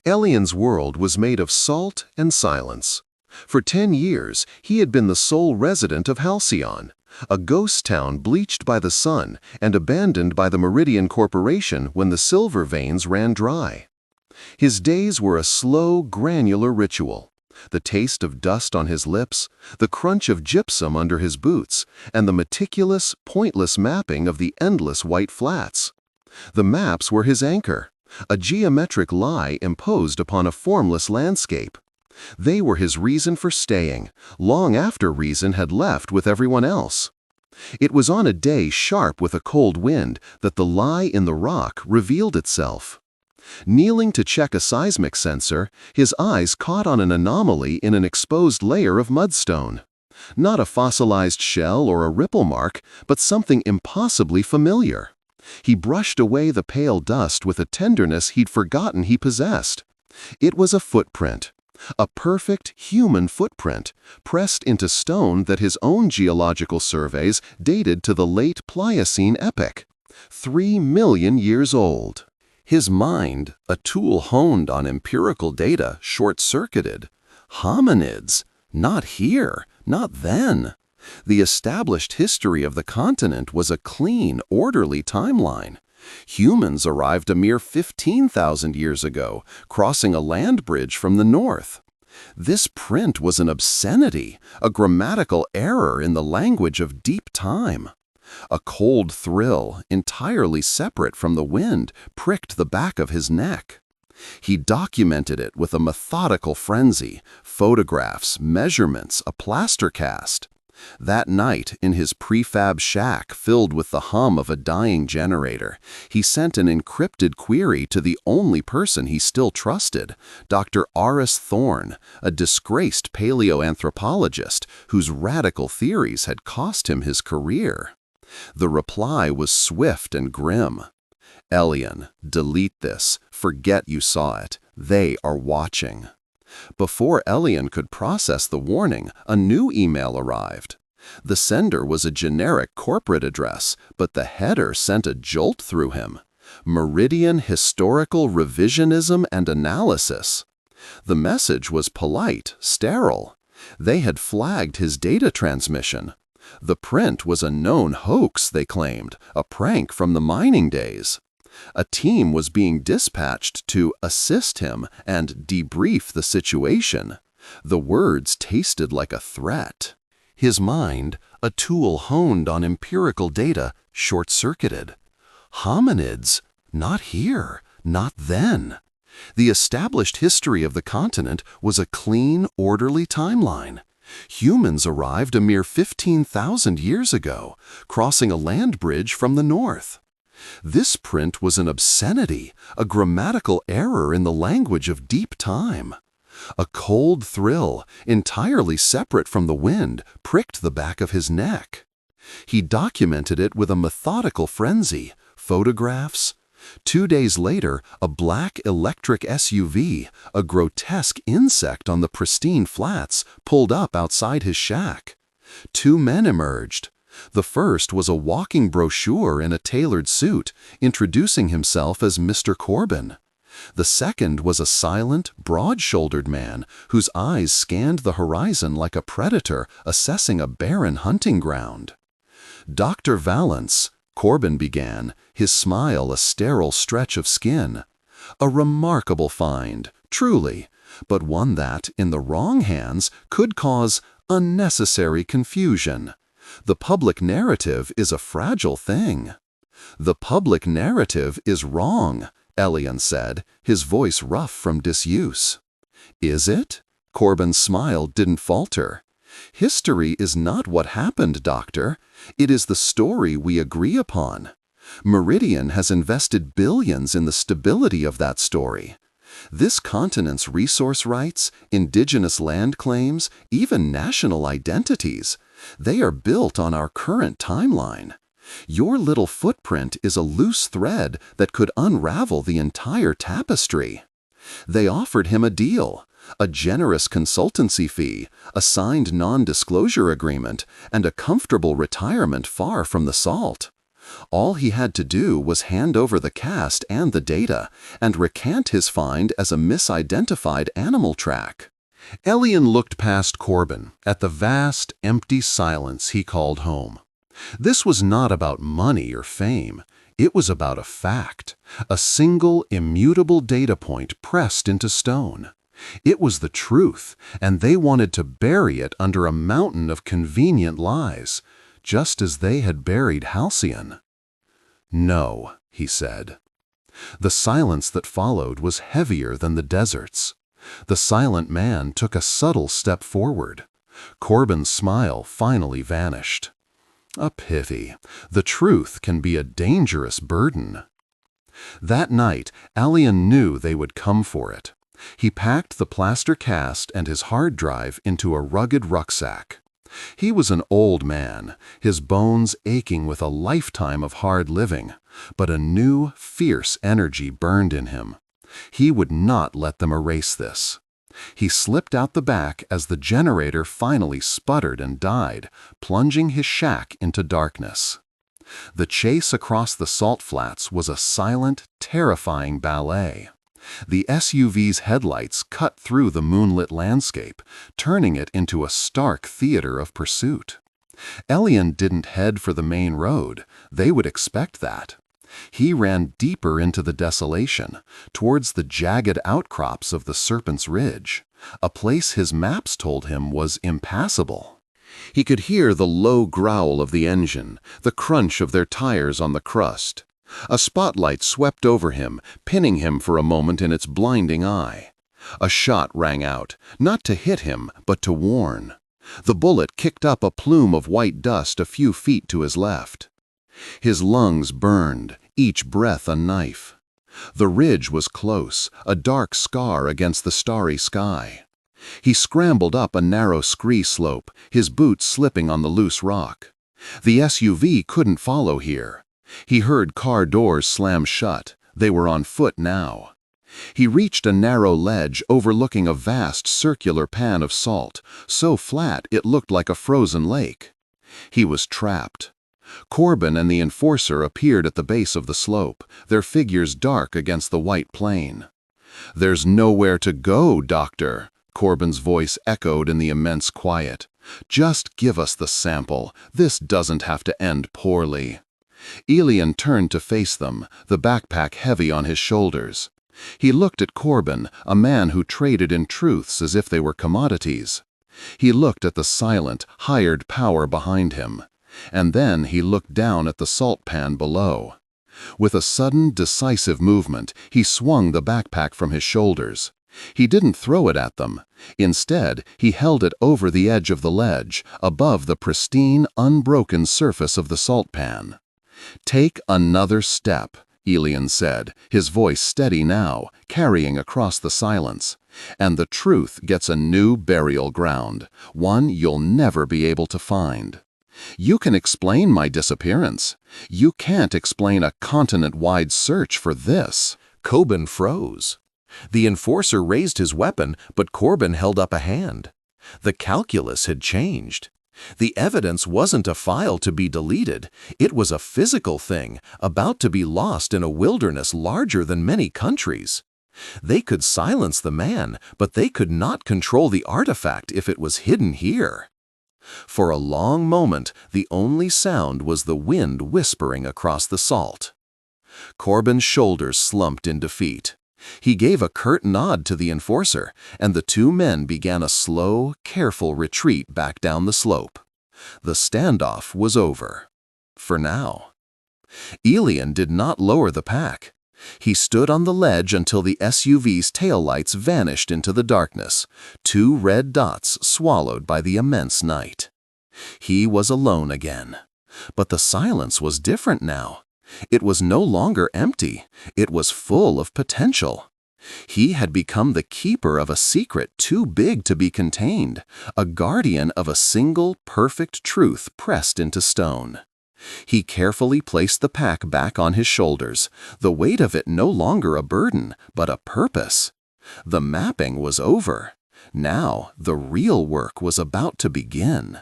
Elian's world was made of salt and silence. For 10 years, he had been the sole resident of Halcyon, a ghost town bleached by the sun and abandoned by the Meridian Corporation when the silver veins ran dry. His days were a slow, granular ritual. The taste of dust on his lips, the crunch of gypsum under his boots, and the meticulous, pointless mapping of the endless white flats. The maps were his anchor, a geometric lie imposed upon a formless landscape. They were his reason for staying, long after reason had left with everyone else. It was on a day sharp with a cold wind that the lie in the rock revealed itself. Kneeling to check a seismic sensor, his eyes caught on an anomaly in an exposed layer of mudstone. Not a fossilized shell or a ripple mark, but something impossibly familiar. He brushed away the pale dust with a tenderness he'd forgotten he possessed. It was a footprint. A perfect human footprint, pressed into stone that his own geological surveys dated to the late Pliocene epoch. 3 million years old. His mind, a tool honed on empirical data, short-circuited. Hominids, not here, not then. The established history of the continent was a clean, orderly timeline. Humans arrived a mere 15,000 years ago, crossing a land bridge from the north. This print was an obscenity, a grammatical error in the language of deep time. A cold thrill, entirely separate from the wind, pricked the back of his neck. He documented it with a methodical frenzy, photographs, measurements, a plaster cast. That night, in his prefab shack filled with the hum of a dying generator, he sent an encrypted query to the only person he still trusted, Dr. Aris Thorne, a disgraced paleoanthropologist whose radical theories had cost him his career. The reply was swift and grim. Elian, delete this. Forget you saw it. They are watching. Before Elian could process the warning, a new email arrived. The sender was a generic corporate address, but the header sent a jolt through him. Meridian Historical Revisionism and Analysis. The message was polite, sterile. They had flagged his data transmission. The print was a known hoax, they claimed, a prank from the mining days. A team was being dispatched to assist him and debrief the situation. The words tasted like a threat. His mind, a tool honed on empirical data, short-circuited. Hominids, not here, not then. The established history of the continent was a clean, orderly timeline. Humans arrived a mere 15,000 years ago, crossing a land bridge from the north. This print was an obscenity, a grammatical error in the language of deep time. A cold thrill, entirely separate from the wind, pricked the back of his neck. He documented it with a methodical frenzy, photographs. 2 days later, a black electric SUV, a grotesque insect on the pristine flats, pulled up outside his shack. 2 men emerged. The first was a walking brochure in a tailored suit, introducing himself as Mr. Corbin. The second was a silent, broad-shouldered man whose eyes scanned the horizon like a predator assessing a barren hunting ground. "Dr. Valance," Corbin began, his smile a sterile stretch of skin. "A remarkable find, truly, but one that, in the wrong hands, could cause unnecessary confusion. The public narrative is a fragile thing." "The public narrative is wrong," Elian said, his voice rough from disuse. "Is it?" Corbin's smile didn't falter. "History is not what happened, Doctor. It is the story we agree upon. Meridian has invested billions in the stability of that story. This continent's resource rights, indigenous land claims, even national identities, they are built on our current timeline. Your little footprint is a loose thread that could unravel the entire tapestry." They offered him a deal, a generous consultancy fee, a signed non-disclosure agreement, and a comfortable retirement far from the salt. All he had to do was hand over the cast and the data and recant his find as a misidentified animal track. Elian looked past Corbin at the vast, empty silence he called home. This was not about money or fame. It was about a fact, a single, immutable data point pressed into stone. It was the truth, and they wanted to bury it under a mountain of convenient lies, just as they had buried Halcyon. "No," he said. The silence that followed was heavier than the deserts. The silent man took a subtle step forward. Corbin's smile finally vanished. A pity. The truth can be a dangerous burden. That night, Elian knew they would come for it. He packed the plaster cast and his hard drive into a rugged rucksack. He was an old man, his bones aching with a lifetime of hard living, but a new, fierce energy burned in him. He would not let them erase this. He slipped out the back as the generator finally sputtered and died, plunging his shack into darkness. The chase across the salt flats was a silent, terrifying ballet. The SUV's headlights cut through the moonlit landscape, turning it into a stark theater of pursuit. Elian didn't head for the main road. They would expect that. He ran deeper into the desolation, towards the jagged outcrops of the Serpent's Ridge, a place his maps told him was impassable. He could hear the low growl of the engine, the crunch of their tires on the crust. A spotlight swept over him, pinning him for a moment in its blinding eye. A shot rang out, not to hit him, but to warn. The bullet kicked up a plume of white dust a few feet to his left. His lungs burned, each breath a knife. The ridge was close, a dark scar against the starry sky. He scrambled up a narrow scree slope, his boots slipping on the loose rock. The SUV couldn't follow here. He heard car doors slam shut. They were on foot now. He reached a narrow ledge overlooking a vast circular pan of salt, so flat it looked like a frozen lake. He was trapped. Corbin and the enforcer appeared at the base of the slope, their figures dark against the white plain. "There's nowhere to go, Doctor," Corbin's voice echoed in the immense quiet. "Just give us the sample. This doesn't have to end poorly." Elian turned to face them, the backpack heavy on his shoulders. He looked at Corbin, a man who traded in truths as if they were commodities. He looked at the silent, hired power behind him. And then he looked down at the salt pan below. With a sudden, decisive movement, he swung the backpack from his shoulders. He didn't throw it at them. Instead, he held it over the edge of the ledge, above the pristine, unbroken surface of the salt pan. "Take another step," Elian said, his voice steady now, carrying across the silence. "And the truth gets a new burial ground, one you'll never be able to find. You can explain my disappearance. You can't explain a continent-wide search for this." Corbin froze. The enforcer raised his weapon, but Corbin held up a hand. The calculus had changed. The evidence wasn't a file to be deleted. It was a physical thing, about to be lost in a wilderness larger than many countries. They could silence the man, but they could not control the artifact if it was hidden here. For a long moment, the only sound was the wind whispering across the salt. Corbin's shoulders slumped in defeat. He gave a curt nod to the enforcer, and the two men began a slow, careful retreat back down the slope. The standoff was over. For now. Elian did not lower the pack. He stood on the ledge until the SUV's taillights vanished into the darkness, two red dots swallowed by the immense night. He was alone again. But the silence was different now. It was no longer empty. It was full of potential. He had become the keeper of a secret too big to be contained, a guardian of a single, perfect truth pressed into stone. He carefully placed the pack back on his shoulders, the weight of it no longer a burden, but a purpose. The mapping was over. Now, the real work was about to begin.